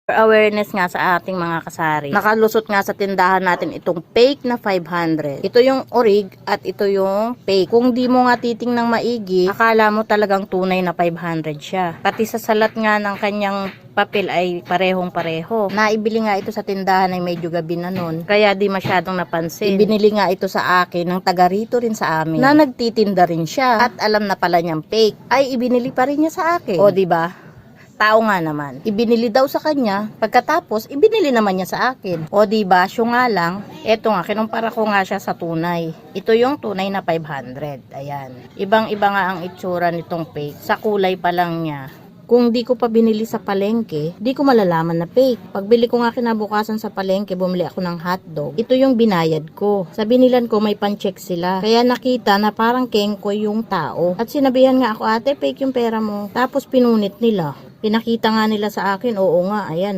Awareness nga sa ating mga kasari. Nakalusot nga sa tindahan natin itong fake na 500. Ito yung orig at ito yung fake. Kung di mo nga titingnang maigi, akala mo talagang tunay na 500 siya. Pati sa salat nga ng kanyang papel ay parehong pareho. Naibili nga ito sa tindahan ay medyo gabi na nun, kaya di masyadong napansin. Ibinili nga ito sa akin ng taga rito rin sa amin na nagtitinda rin siya at alam na pala niyang fake, ay ibinili pa rin niya sa akin. O diba? Tao nga naman. Ibinili daw sa kanya, pagkatapos ibinili naman niya sa akin. O diba, siya nga lang, eto nga, kinumpara ko nga siya sa tunay. Ito yung tunay na 500. Ayan. Ibang-iba nga ang itsura nitong fake. Sa kulay pa lang niya. Kung di ko pa binili sa palengke, di ko malalaman na fake. Pagbili ko nga kinabukasan sa palengke, bumili ako ng hotdog. Ito yung binayad ko. Sa binilan ko may pan-check sila. Kaya nakita na parang kengkoy yung tao. At sinabihan nga ako, ate, fake yung pera mo. Tapos pinunit nila. Pinakita nga nila sa akin, oo nga, ayan.